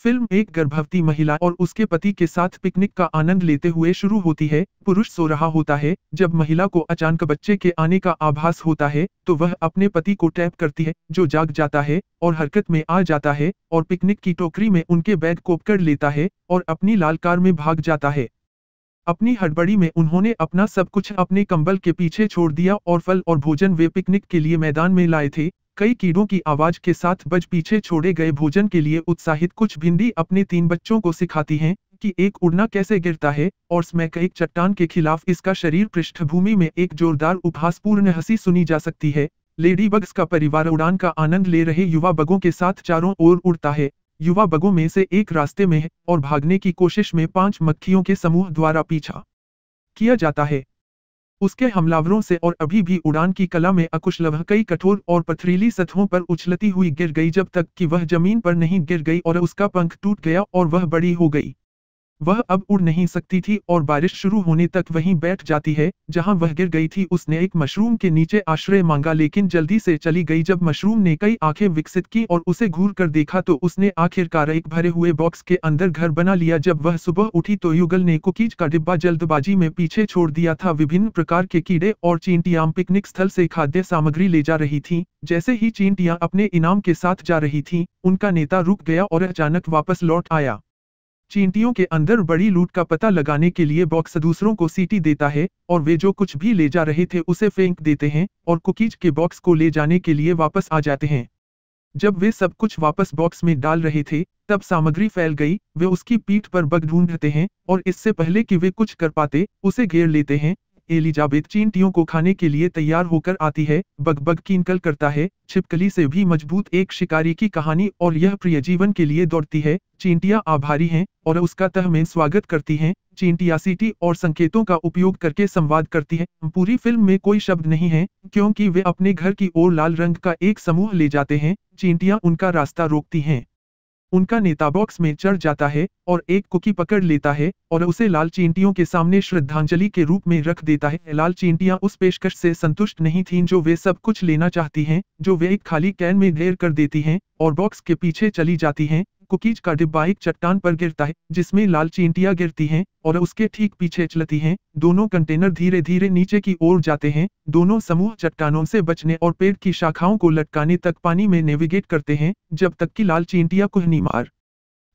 Film एक गर्भवती महिला और उसके पति के साथ पिकनिक का आनंद लेते हुए शुरू होती है। पुरुष सो रहा होता है। जब महिला को अचानक बच्चे के आने का आभास होता है तो वह अपने पति को टैप करती है, जो जाग जाता है और हरकत में आ जाता है और पिकनिक की टोकरी में उनके बैग को पकड़ लेता है और अपनी लाल कार में भाग जाता है। अपनी हड़बड़ी में उन्होंने अपना सब कुछ अपने कंबल के पीछे छोड़ दिया और फल और भोजन वे पिकनिक के लिए मैदान में लाए थे। कई कीड़ों की आवाज के साथ बज पीछे छोड़े गए भोजन के लिए उत्साहित कुछ भिंडी अपने 3 बच्चों को सिखाती हैं कि एक उड़ना कैसे गिरता है और स्मैक एक चट्टान के खिलाफ इसका शरीर पृष्ठभूमि में एक जोरदार उपहासपूर्ण हंसी सुनी जा सकती है। लेडी बग्स का परिवार उड़ान का आनंद ले रहे युवा बगों के साथ चारों ओर उड़ता है। युवा बगों में से एक रास्ते में है और भागने की कोशिश में 5 मक्खियों के समूह द्वारा पीछा किया जाता है। उसके हमलावरों से और अभी भी उड़ान की कला में अकुशल वह कई कठोर और पथरीली सतहों पर उछलती हुई गिर गई जब तक कि वह जमीन पर नहीं गिर गई और उसका पंख टूट गया और वह बड़ी हो गई। वह अब उड़ नहीं सकती थी और बारिश शुरू होने तक वहीं बैठ जाती है जहां वह गिर गई थी। उसने एक मशरूम के नीचे आश्रय मांगा लेकिन जल्दी से चली गई। जब मशरूम ने कई आंखें विकसित की और उसे घूर कर देखा तो उसने आखिरकार एक भरे हुए बॉक्स के अंदर घर बना लिया। जब वह सुबह उठी तो युगल ने कुकीज का डिब्बा जल्दबाजी में पीछे छोड़ दिया था। विभिन्न प्रकार के कीड़े और चींटियां पिकनिक स्थल से खाद्य सामग्री ले जा रही थी। जैसे ही चींटियां अपने इनाम के साथ जा रही थी, उनका नेता रुक गया और अचानक वापस लौट आया। चींटियों के अंदर बड़ी लूट का पता लगाने के लिए बॉक्स दूसरों को सीटी देता है और वे जो कुछ भी ले जा रहे थे उसे फेंक देते हैं और कुकीज के बॉक्स को ले जाने के लिए वापस आ जाते हैं। जब वे सब कुछ वापस बॉक्स में डाल रहे थे, तब सामग्री फैल गई। वे उसकी पीठ पर बग ढूंढते हैं और इससे पहले कि वे कुछ कर पाते, उसे घेर लेते हैं। एलिजाबेथ चींटियों को खाने के लिए तैयार होकर आती है। बग बग की नकल करता है। छिपकली से भी मजबूत एक शिकारी की कहानी और यह प्रिय जीवन के लिए दौड़ती है। चींटियां आभारी हैं और उसका तह में स्वागत करती हैं। चींटियां सीटी और संकेतों का उपयोग करके संवाद करती है। पूरी फिल्म में कोई शब्द नहीं है क्योंकि वे अपने घर की ओर लाल रंग का एक समूह ले जाते हैं। चींटियां उनका रास्ता रोकती हैं। उनका नेता बॉक्स में चढ़ जाता है और एक कुकी पकड़ लेता है और उसे लाल चींटियों के सामने श्रद्धांजलि के रूप में रख देता है। लाल चींटियां उस पेशकश से संतुष्ट नहीं थीं जो वे सब कुछ लेना चाहती हैं, जो वे एक खाली कैन में ढेर कर देती हैं और बॉक्स के पीछे चली जाती हैं। कुकीज का डिब्बा एक चट्टान पर गिरता है जिसमें लाल चींटियां गिरती हैं और उसके ठीक पीछे चलती हैं। दोनों कंटेनर धीरे धीरे नीचे की ओर जाते हैं। दोनों समूह चट्टानों से बचने और पेड़ की शाखाओं को लटकाने तक पानी में नेविगेट करते हैं जब तक कि लाल चींटियां कुहनी मार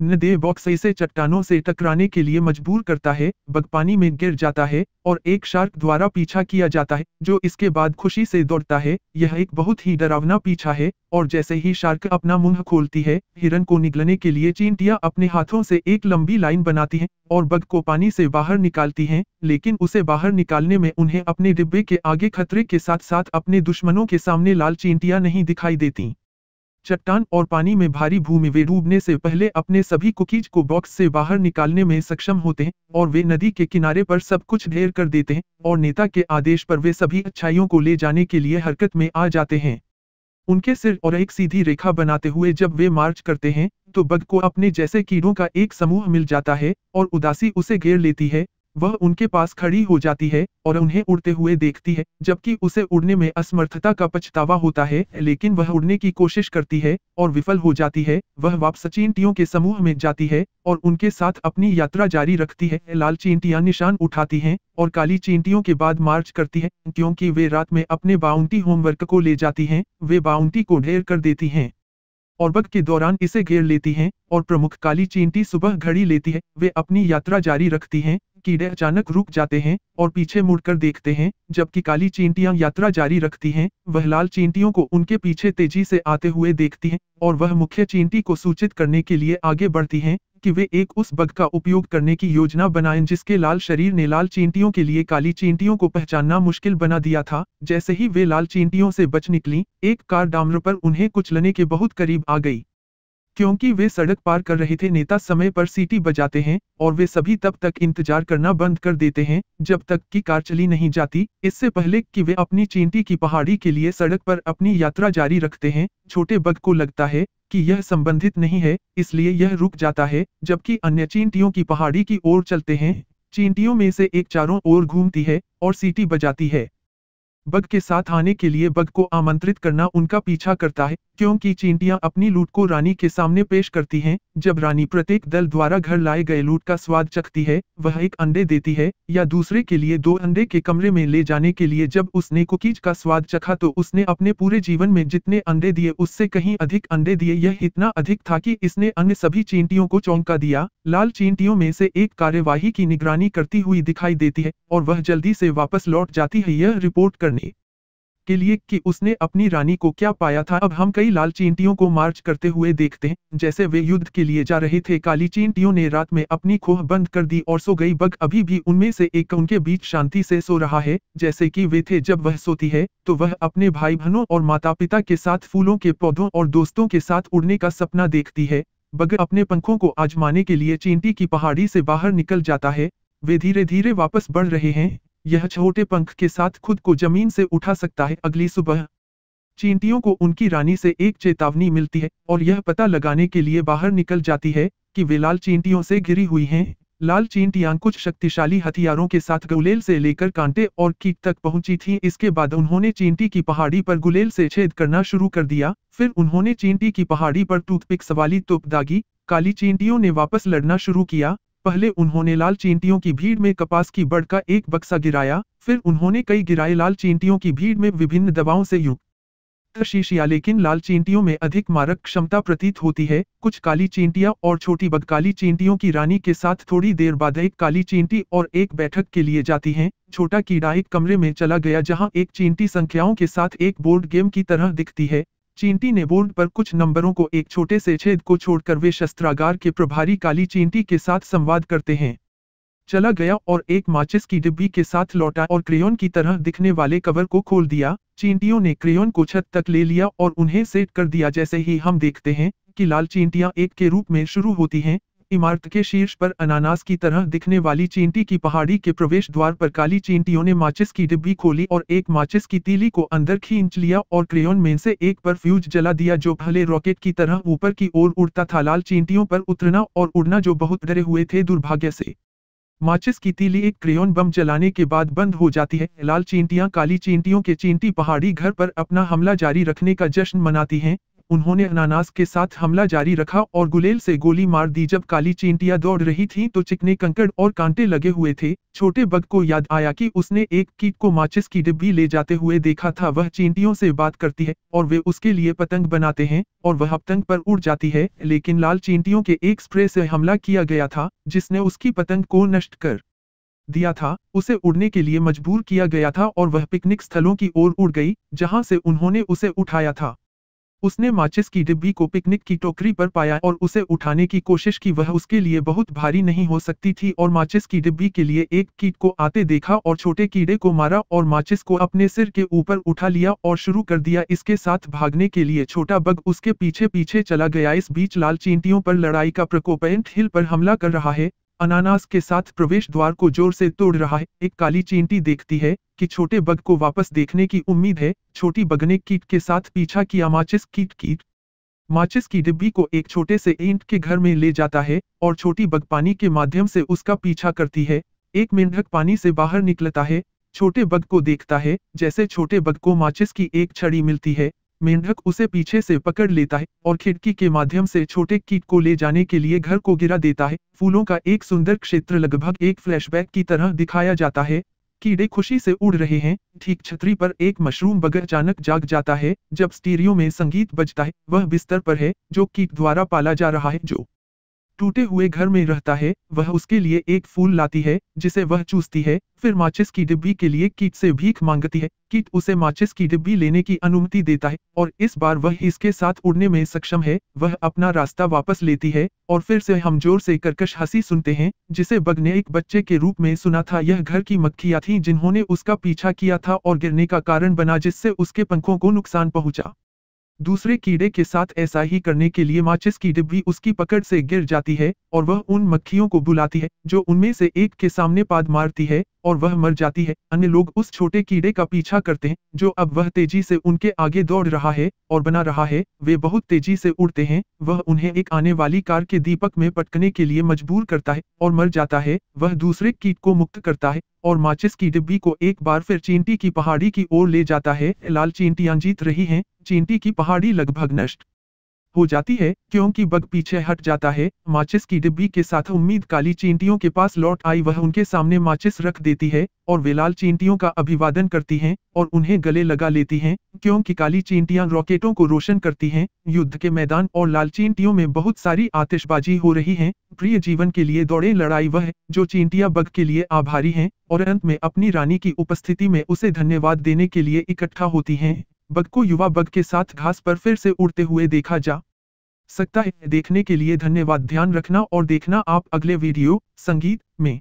न दे। बॉक्स इसे चट्टानों से टकराने के लिए मजबूर करता है। बग पानी में गिर जाता है और एक शार्क द्वारा पीछा किया जाता है जो इसके बाद खुशी से दौड़ता है। यह एक बहुत ही डरावना पीछा है और जैसे ही शार्क अपना मुंह खोलती है, हिरन को निगलने के लिए चींटियां अपने हाथों से एक लंबी लाइन बनाती हैं और बग को पानी से बाहर निकालती हैं, लेकिन उसे बाहर निकालने में उन्हें अपने डिब्बे के आगे खतरे के साथ साथ अपने दुश्मनों के सामने लाल चींटियां नहीं दिखाई देती। चट्टान और पानी में भारी भूमि वे डूबने से पहले अपने सभी कुकीज को बॉक्स से बाहर निकालने में सक्षम होते हैं और वे नदी के किनारे पर सब कुछ ढेर कर देते हैं और नेता के आदेश पर वे सभी अच्छाइयों को ले जाने के लिए हरकत में आ जाते हैं। उनके सिर और एक सीधी रेखा बनाते हुए जब वे मार्च करते हैं तो बग को अपने जैसे कीड़ों का एक समूह मिल जाता है और उदासी उसे घेर लेती है। वह उनके पास खड़ी हो जाती है और उन्हें उड़ते हुए देखती है, जबकि उसे उड़ने में असमर्थता का पछतावा होता है, लेकिन वह उड़ने की कोशिश करती है और विफल हो जाती है। वह वापस चींटियों के समूह में जाती है और उनके साथ अपनी यात्रा जारी रखती है। लाल चींटियां निशान उठाती हैं और काली चींटियों के बाद मार्च करती है क्योंकि वे रात में अपने बाउंटी होमवर्क को ले जाती हैं। वे बाउंटी को ढेर कर देती हैं और बग के दौरान इसे घेर लेती हैं और प्रमुख काली चींटी सुबह घड़ी लेती है। वे अपनी यात्रा जारी रखती हैं। कीड़े अचानक रुक जाते हैं और पीछे मुड़कर देखते हैं, जबकि काली चींटियां यात्रा जारी रखती हैं। वह लाल चींटियों को उनके पीछे तेजी से आते हुए देखती हैं और वह मुख्य चींटी को सूचित करने के लिए आगे बढ़ती हैं कि वे एक उस बग का उपयोग करने की योजना बनाएं जिसके लाल शरीर ने लाल चींटियों के लिए काली चींटियों को पहचानना मुश्किल बना दिया था। जैसे ही वे लाल चींटियों से बच निकली, एक कार डामर पर उन्हें कुचलने के बहुत करीब आ गई। क्योंकि वे सड़क पार कर रहे थे, नेता समय पर सीटी बजाते हैं और वे सभी तब तक इंतजार करना बंद कर देते हैं जब तक कि कार चली नहीं जाती, इससे पहले कि वे अपनी चींटी की पहाड़ी के लिए सड़क पर अपनी यात्रा जारी रखते हैं। छोटे बग को लगता है कि यह संबंधित नहीं है, इसलिए यह रुक जाता है, जबकि अन्य चींटियों की पहाड़ी की ओर चलते हैं। चींटियों में से एक चारों ओर घूमती है और सीटी बजाती है। बग के साथ आने के लिए बग को आमंत्रित करना उनका पीछा करता है, क्योंकि चींटियां अपनी लूट को रानी के सामने पेश करती हैं। जब रानी प्रत्येक दल द्वारा घर लाए गए लूट का स्वाद चखती है, वह एक अंडे देती है या दूसरे के लिए 2 अंडे के कमरे में ले जाने के लिए। जब उसने कुकीज का स्वाद चखा तो उसने अपने पूरे जीवन में जितने अंडे दिए उससे कहीं अधिक अंडे दिए। यह इतना अधिक था कि इसने अन्य सभी चींटियों को चौंका दिया। लाल चींटियों में से एक कार्यवाही की निगरानी करती हुई दिखाई देती है और वह जल्दी से वापस लौट जाती है यह रिपोर्ट करने के लिए कि उसने अपनी रानी को क्या पाया था। अब हम कई लाल चींटियों को मार्च करते हुए देखते हैं, जैसे वे युद्ध के लिए जा रहे थे। काली चींटियों ने रात में अपनी खोह बंद कर दी और सो गई। बग अभी भी उनमें से एक उनके बीच शांति से सो रहा है, जैसे कि वे थे जब वह सोती है तो वह अपने भाई बहनों और माता पिता के साथ फूलों के पौधों और दोस्तों के साथ उड़ने का सपना देखती है। बग अपने पंखों को आजमाने के लिए चींटी की पहाड़ी से बाहर निकल जाता है। वे धीरे धीरे वापस बढ़ रहे हैं। यह छोटे पंख के साथ खुद को जमीन से उठा सकता है। अगली सुबह चींटियों को उनकी रानी से एक चेतावनी मिलती है और यह पता लगाने के लिए बाहर निकल जाती है कि वे लाल चींटियों से घिरी हुई हैं। लाल चींटियां कुछ शक्तिशाली हथियारों के साथ गुलेल से लेकर कांटे और कीट तक पहुंची थीं। इसके बाद उन्होंने चींटी की पहाड़ी पर गुलेल से छेद करना शुरू कर दिया। फिर उन्होंने चींटी की पहाड़ी पर टूथपिक्स वाली तोप दागी। काली चींटियों ने वापस लड़ना शुरू किया। पहले उन्होंने लाल चींटियों की भीड़ में कपास की बड़ का एक बक्सा गिराया, फिर उन्होंने कई गिराए। लाल चींटियों की भीड़ में विभिन्न दवाओं से युक्त शीशियां, लेकिन लाल चींटियों में अधिक मारक क्षमता प्रतीत होती है। कुछ काली चींटियां और छोटी बग काली चींटियों की रानी के साथ थोड़ी देर बाद एक काली चींटी और एक बैठक के लिए जाती हैं। छोटा कीड़ा एक कमरे में चला गया जहां एक चींटी संख्याओं के साथ एक बोर्ड गेम की तरह दिखती है। चींटी ने बोर्ड पर कुछ नंबरों को एक छोटे से छेद को छोड़कर वे शस्त्रागार के प्रभारी काली चींटी के साथ संवाद करते हैं। चला गया और एक माचिस की डिब्बी के साथ लौटा और क्रेयॉन की तरह दिखने वाले कवर को खोल दिया। चींटियों ने क्रेयॉन को छत तक ले लिया और उन्हें सेट कर दिया। जैसे ही हम देखते हैं कि लाल चींटियां एक के रूप में शुरू होती हैं। इमारत के शीर्ष पर अनानास की तरह दिखने वाली चींटी की पहाड़ी के प्रवेश द्वार पर काली चींटियों ने माचिस की डिब्बी खोली और एक माचिस की तीली को अंदर खींच लिया और क्रेयॉन में से एक पर फ्यूज जला दिया जो भले रॉकेट की तरह ऊपर की ओर उड़ता था। लाल चींटियों पर उतरना और उड़ना जो बहुत डरे हुए थे। दुर्भाग्य से माचिस की तीली एक क्रेयॉन बम जलाने के बाद बंद हो जाती है। लाल चींटियां काली चींटियों के चींटी पहाड़ी घर पर अपना हमला जारी रखने का जश्न मनाती हैं। उन्होंने अनानास के साथ हमला जारी रखा और गुलेल से गोली मार दी। जब काली चींटियां दौड़ रही थीं तो चिकने कंकड़ और कांटे लगे हुए थे। छोटे बग को याद आया कि उसने एक कीट को माचिस की डिब्बी ले जाते हुए देखा था। वह चींटियों से बात करती है और वे उसके लिए पतंग बनाते हैं और वह पतंग पर उड़ जाती है, लेकिन लाल चींटियों के एक स्प्रे से हमला किया गया था जिसने उसकी पतंग को नष्ट कर दिया था। उसे उड़ने के लिए मजबूर किया गया था और वह पिकनिक स्थलों की ओर उड़ गई जहां से उन्होंने उसे उठाया था। उसने माचिस की डिब्बी को पिकनिक की टोकरी पर पाया और उसे उठाने की कोशिश की। वह उसके लिए बहुत भारी नहीं हो सकती थी और माचिस की डिब्बी के लिए एक कीट को आते देखा और छोटे कीड़े को मारा और माचिस को अपने सिर के ऊपर उठा लिया और शुरू कर दिया इसके साथ भागने के लिए। छोटा बग उसके पीछे पीछे चला गया। इस बीच लाल चींटियों पर लड़ाई का प्रकोप एंट हिल पर हमला कर रहा है। अनानास के साथ प्रवेश द्वार को जोर से तोड़ रहा है। एक काली चींटी देखती है कि छोटे बग को वापस देखने की उम्मीद है। छोटी बग ने कीट के साथ पीछा किया। माचिस की डिब्बी को एक छोटे से ईंट के घर में ले जाता है और छोटी बग पानी के माध्यम से उसका पीछा करती है। एक मेंढक पानी से बाहर निकलता है, छोटे बग को देखता है। जैसे छोटे बग को माचिस की एक छड़ी मिलती है, मेंढक उसे पीछे से पकड़ लेता है और खिड़की के माध्यम से छोटे कीट को ले जाने के लिए घर को गिरा देता है। फूलों का एक सुंदर क्षेत्र लगभग एक फ्लैशबैक की तरह दिखाया जाता है। कीड़े खुशी से उड़ रहे हैं। ठीक छतरी पर एक मशरूम बग अचानक जाग जाता है जब स्टीरियो में संगीत बजता है। वह बिस्तर पर है जो कीट द्वारा पाला जा रहा है जो टूटे हुए घर में रहता है। वह उसके लिए एक फूल लाती है जिसे वह चूसती है, फिर माचिस की डिब्बी के लिए कीट से भीख मांगती है। कीट उसे माचिस की डिब्बी लेने की अनुमति देता है और इस बार वह इसके साथ उड़ने में सक्षम है। वह अपना रास्ता वापस लेती है और फिर से हम जोर से कर्कश हंसी सुनते हैं जिसे बग ने एक बच्चे के रूप में सुना था। यह घर की मक्खियां थीं जिन्होंने उसका पीछा किया था और गिरने का कारण बना जिससे उसके पंखों को नुकसान पहुंचा। दूसरे कीड़े के साथ ऐसा ही करने के लिए माचिस की डिब्बी उसकी पकड़ से गिर जाती है और वह उन मक्खियों को बुलाती है जो उनमें से एक के सामने पाद मारती है और वह मर जाती है। अन्य लोग उस छोटे कीड़े का पीछा करते हैं जो अब वह तेजी से उनके आगे दौड़ रहा है और बना रहा है। वे बहुत तेजी से उड़ते हैं। वह उन्हें एक आने वाली कार के दीपक में पटकने के लिए मजबूर करता है और मर जाता है। वह दूसरे कीट को मुक्त करता है और माचिस की डिब्बी को एक बार फिर चींटी की पहाड़ी की ओर ले जाता है। लाल चींटियां जीत रही हैं, चींटी की पहाड़ी लगभग नष्ट हो जाती है क्योंकि बग पीछे हट जाता है। माचिस की डिब्बी के साथ उम्मीद काली चींटियों के पास लौट आई। वह उनके सामने माचिस रख देती है और वे लाल चींटियों का अभिवादन करती हैं और उन्हें गले लगा लेती हैं क्योंकि काली चींटियां रॉकेटों को रोशन करती हैं। युद्ध के मैदान और लाल चींटियों में बहुत सारी आतिशबाजी हो रही है। प्रिय जीवन के लिए दौड़े लड़ाई वह जो चींटियां बग के लिए आभारी हैं और अंत में अपनी रानी की उपस्थिति में उसे धन्यवाद देने के लिए इकट्ठा होती हैं। बग को युवा बग के साथ घास पर फिर से उड़ते हुए देखा जा सकता है। देखने के लिए धन्यवाद। ध्यान रखना और देखना आप अगले वीडियो संगीत में।